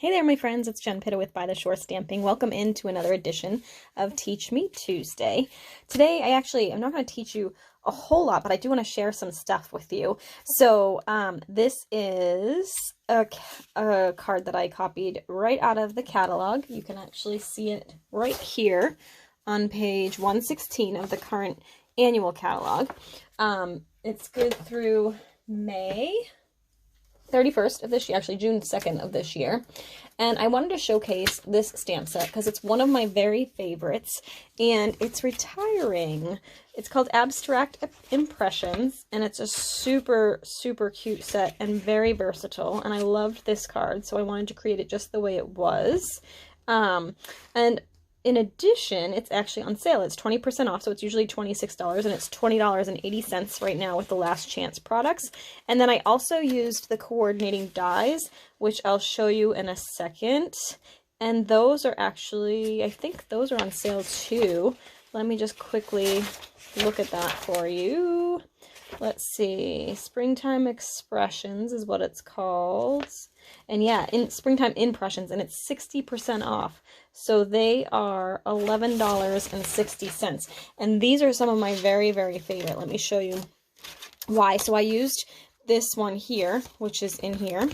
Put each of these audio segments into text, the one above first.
Hey there, my friends. It's Jen Pitta with By the Shore Stamping. Welcome into another edition of Teach Me Tuesday. Today, I'm not going to teach you a whole lot, but I do want to share some stuff with you. So this is a card that I copied right out of the catalog. You can actually see it right here on page 116 of the current annual catalog. It's good through May 31st of this year, actually June 2nd of this year. And I wanted to showcase this stamp set because it's one of my very favorites and it's retiring. It's called Abstract Impressions and it's a super, super cute set and very versatile. And I loved this card, so I wanted to create it just the way it was. And in addition, it's actually on sale. It's 20% off, so it's usually $26, and it's $20.80 right now with the Last Chance products. And then I also used the coordinating dies, which I'll show you in a second. And those are actually, I think those are on sale too. Let me just quickly look at that for you. Let's see, Springtime Expressions is what it's called. And yeah, in Springtime Impressions, and it's 60% off. So they are $11.60. And these are some of my very, very favorite. Let me show you why. So I used this one here, which is in here.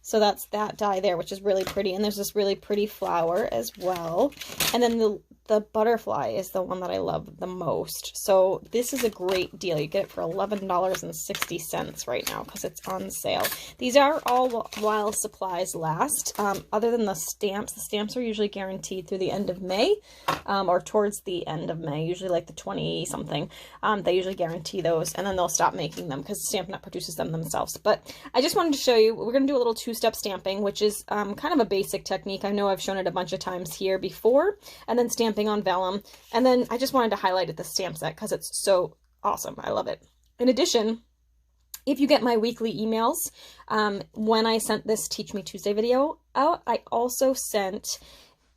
So that's that die there, which is really pretty. And there's this really pretty flower as well. And then the butterfly is the one that I love the most. So this is a great deal. You get it for $11.60 right now because it's on sale. These are all while supplies last. Other than the stamps are usually guaranteed through the end of May, or towards the end of May, usually like the 20-something. They usually guarantee those, and then they'll stop making them because Stampin' Up! Produces them themselves. But I just wanted to show you, we're going to do a little two-step stamping, which is kind of a basic technique. I know I've shown it a bunch of times here before, and then stamping on vellum, and then I just wanted to highlight it, the stamp set, because it's so awesome. I love it. In addition, if you get my weekly emails, when I sent this Teach Me Tuesday video out, I also sent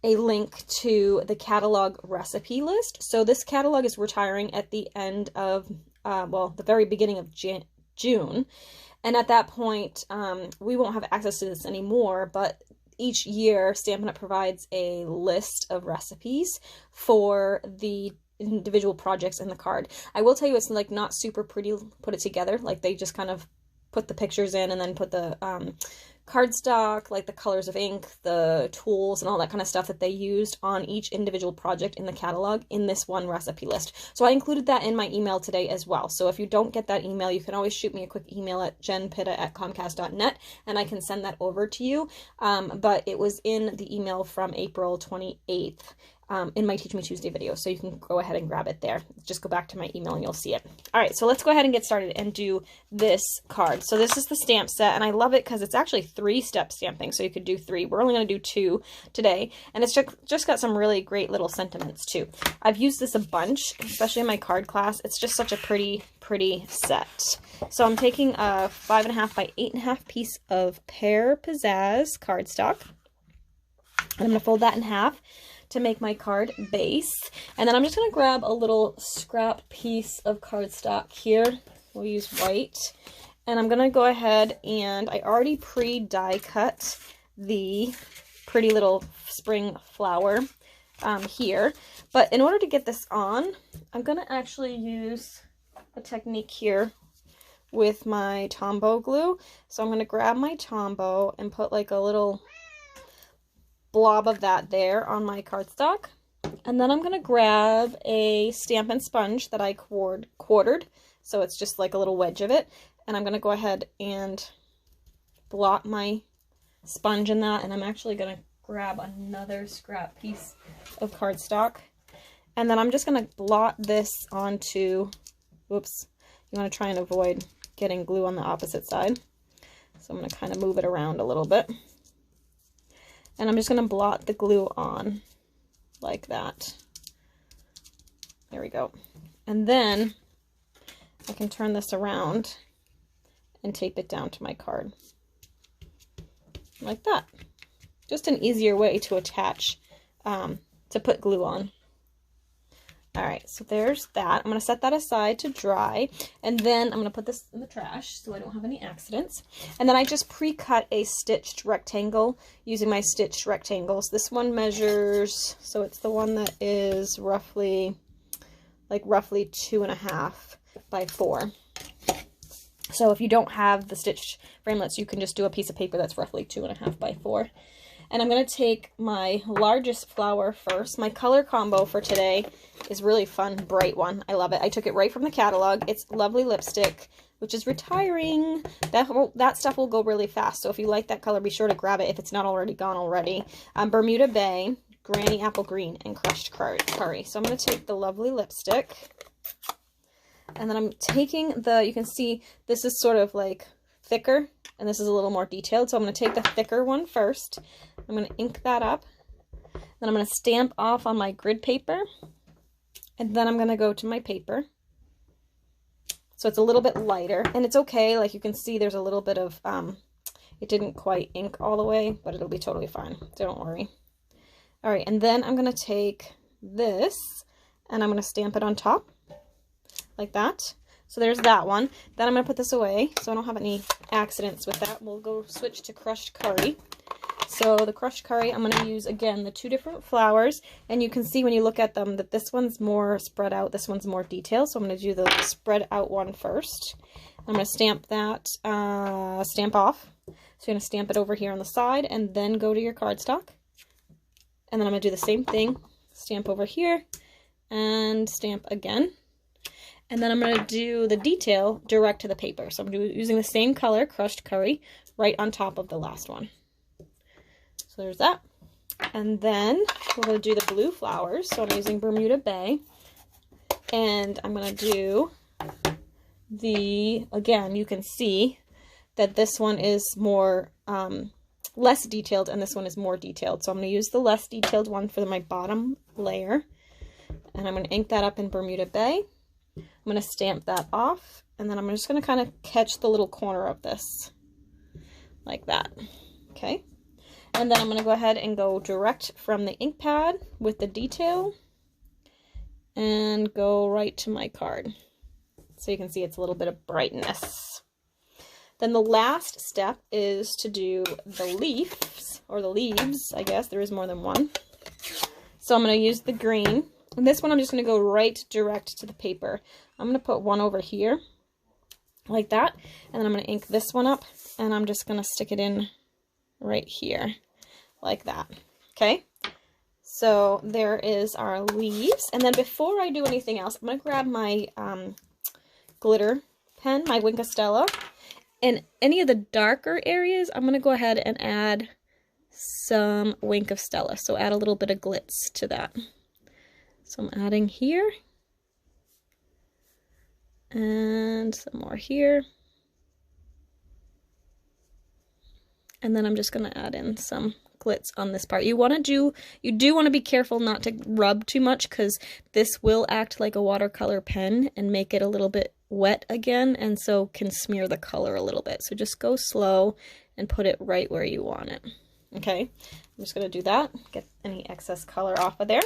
a link to the catalog recipe list. So this catalog is retiring at the end of, the very beginning of June. And at that point, we won't have access to this anymore, but each year, Stampin' Up! Provides a list of recipes for the individual projects in the card. I will tell you, it's like not super pretty put it together. Like they just kind of put the pictures in and then put the cardstock, like the colors of ink, the tools, and all that kind of stuff that they used on each individual project in the catalog in this one recipe list. So I included that in my email today as well. So if you don't get that email, you can always shoot me a quick email at jenpitta@comcast.net and I can send that over to you. But it was in the email from April 28th. In my Teach Me Tuesday video, so you can go ahead and grab it there. Just go back to my email and you'll see it. All right, so let's go ahead and get started and do this card. So this is the stamp set, and I love it because it's actually 3-step stamping, so you could do 3. We're only going to do 2 today, and it's just got some really great little sentiments too. I've used this a bunch, especially in my card class. It's just such a pretty set. So I'm taking a 5.5 by 8.5 piece of Pear Pizzazz cardstock, and I'm going to fold that in half to make my card base. And then I'm just going to grab a little scrap piece of cardstock here. We'll use white. And I'm going to go ahead and I already pre-die cut the pretty little spring flower here. But in order to get this on, I'm going to actually use a technique here with my Tombow glue. So I'm going to grab my Tombow and put like a little blob of that there on my cardstock, and then I'm going to grab a Stampin' sponge that I quartered, so it's just like a little wedge of it, and I'm going to go ahead and blot my sponge in that, and I'm actually going to grab another scrap piece of cardstock, and then I'm just going to blot this onto, whoops, you want to try and avoid getting glue on the opposite side, so I'm going to kind of move it around a little bit. And I'm just going to blot the glue on like that. There we go. And then I can turn this around and tape it down to my card. Like that. Just an easier way to attach, to put glue on. All right, so there's that. I'm going to set that aside to dry, and then I'm going to put this in the trash so I don't have any accidents. And then I just pre-cut a stitched rectangle using my stitched rectangles. This one measures, so it's the one that is roughly 2.5 by 4. So if you don't have the stitched framelits, you can just do a piece of paper that's roughly 2.5 by 4. And I'm going to take my largest flower first. My color combo for today is really fun, bright one. I love it. I took it right from the catalog. It's lovely lipstick, which is retiring. That stuff will go really fast. So if you like that color, be sure to grab it if it's not already gone already. Bermuda Bay, Granny Apple Green, and Crushed Curry. So I'm going to take the lovely lipstick. And then I'm taking you can see this is sort of like thicker, and this is a little more detailed. So I'm going to take the thicker one first. I'm going to ink that up. Then I'm going to stamp off on my grid paper. And then I'm going to go to my paper. So it's a little bit lighter, and it's okay. Like you can see there's a little bit of, it didn't quite ink all the way, but it'll be totally fine. So don't worry. All right, and then I'm going to take this and I'm going to stamp it on top like that. So there's that one. Then I'm going to put this away so I don't have any accidents with that. We'll go switch to Crushed Curry. So the Crushed Curry, I'm going to use, again, the 2 different flowers. And you can see when you look at them that this one's more spread out, this one's more detailed. So I'm going to do the spread out one first. I'm going to stamp that, stamp off. So you're going to stamp it over here on the side and then go to your cardstock. And then I'm going to do the same thing, stamp over here and stamp again. And then I'm going to do the detail direct to the paper. So I'm using the same color, Crushed Curry, right on top of the last one. So there's that. And then we're going to do the blue flowers. So I'm using Bermuda Bay. And I'm going to do again, you can see that this one is more, less detailed, and this one is more detailed. So I'm going to use the less detailed one for my bottom layer. And I'm going to ink that up in Bermuda Bay. I'm going to stamp that off, and then I'm just going to kind of catch the little corner of this, like that, okay? And then I'm going to go ahead and go direct from the ink pad with the detail, and go right to my card. So you can see it's a little bit of brightness. Then the last step is to do the leaves, or the leaves, I guess, there is more than one. So I'm going to use the green. And this one I'm just going to go right direct to the paper. I'm going to put one over here, like that. And then I'm going to ink this one up, and I'm just going to stick it in right here, like that. Okay? So there is our leaves. And then before I do anything else, I'm going to grab my glitter pen, my Wink of Stella. And any of the darker areas, I'm going to go ahead and add some Wink of Stella. So add a little bit of glitz to that. So I'm adding here, and some more here, and then I'm just going to add in some glitz on this part. You do want to be careful not to rub too much, because this will act like a watercolor pen and make it a little bit wet again, and so can smear the color a little bit. So just go slow and put it right where you want it. Okay, I'm just going to do that, get any excess color off of there.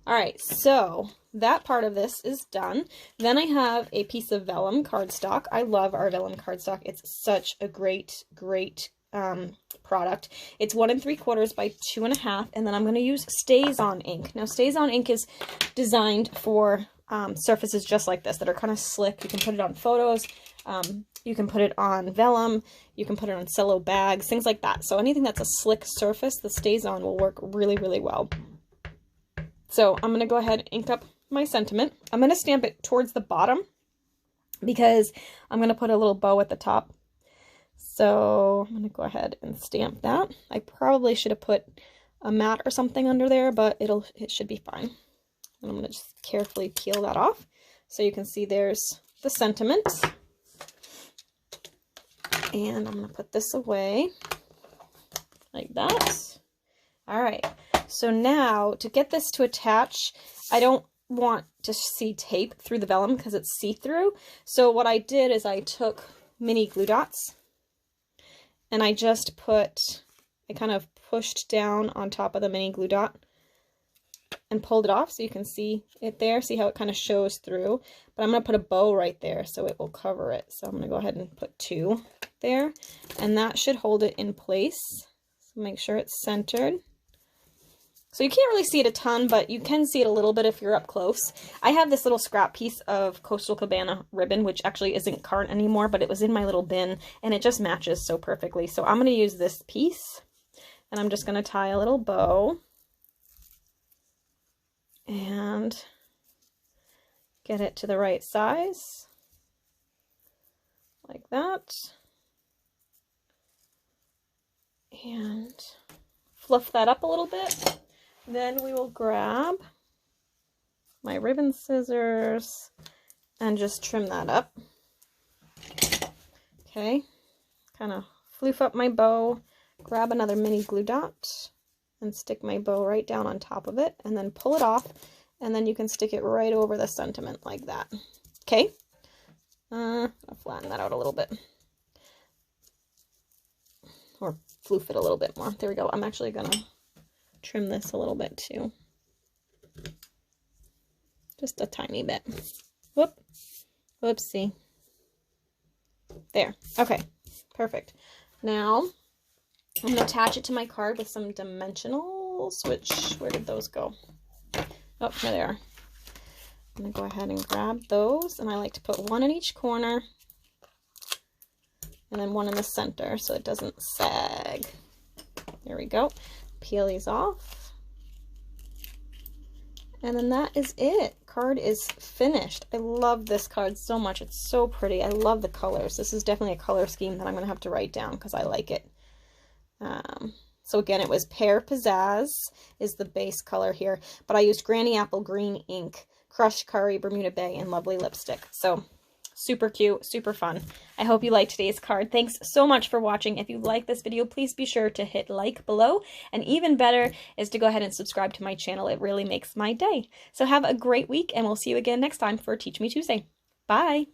Alright, so that part of this is done. Then I have a piece of vellum cardstock. I love our vellum cardstock. It's such a great product. It's 1 3/4 by 2.5, and then I'm going to use Stays-On ink. Now, Stays-On ink is designed for surfaces just like this that are kind of slick. You can put it on photos, you can put it on vellum, you can put it on cello bags, things like that. So anything that's a slick surface, the Stays-On will work really, really well. So I'm going to go ahead and ink up my sentiment. I'm going to stamp it towards the bottom because I'm going to put a little bow at the top. So I'm going to go ahead and stamp that. I probably should have put a mat or something under there, but it should be fine. And I'm going to just carefully peel that off. So you can see there's the sentiment. And I'm going to put this away like that. All right. So now, to get this to attach, I don't want to see tape through the vellum because it's see-through. So what I did is I took mini glue dots, and I kind of pushed down on top of the mini glue dot, and pulled it off so you can see it there. See how it kind of shows through. But I'm going to put a bow right there so it will cover it. So I'm going to go ahead and put 2 there. And that should hold it in place. So make sure it's centered. So you can't really see it a ton, but you can see it a little bit if you're up close. I have this little scrap piece of Coastal Cabana ribbon, which actually isn't current anymore, but it was in my little bin, and it just matches so perfectly. So I'm going to use this piece, and I'm just going to tie a little bow and get it to the right size, like that, and fluff that up a little bit. Then we will grab my ribbon scissors and just trim that up. Okay, kind of floof up my bow, grab another mini glue dot and stick my bow right down on top of it, and then pull it off, and then you can stick it right over the sentiment like that. Okay, I'll flatten that out a little bit, or floof it a little bit more. There we go. I'm actually gonna trim this a little bit too, just a tiny bit. Whoopsie. There. Okay, perfect. Now I'm going to attach it to my card with some dimensionals, which, where did those go? Oh, here they are. I'm going to go ahead and grab those, and I like to put 1 in each corner and then 1 in the center so it doesn't sag. There we go. Peel these off. And then that is it. Card is finished. I love this card so much. It's so pretty. I love the colors. This is definitely a color scheme that I'm going to have to write down because I like it. So again, it was Pear Pizzazz is the base color here, but I used Granny Apple Green ink, Crushed Curry, Bermuda Bay, and Lovely Lipstick. So super cute, super fun. I hope you liked today's card. Thanks so much for watching. If you like this video, please be sure to hit like below. And even better is to go ahead and subscribe to my channel. It really makes my day. So have a great week, and we'll see you again next time for Teach Me Tuesday. Bye!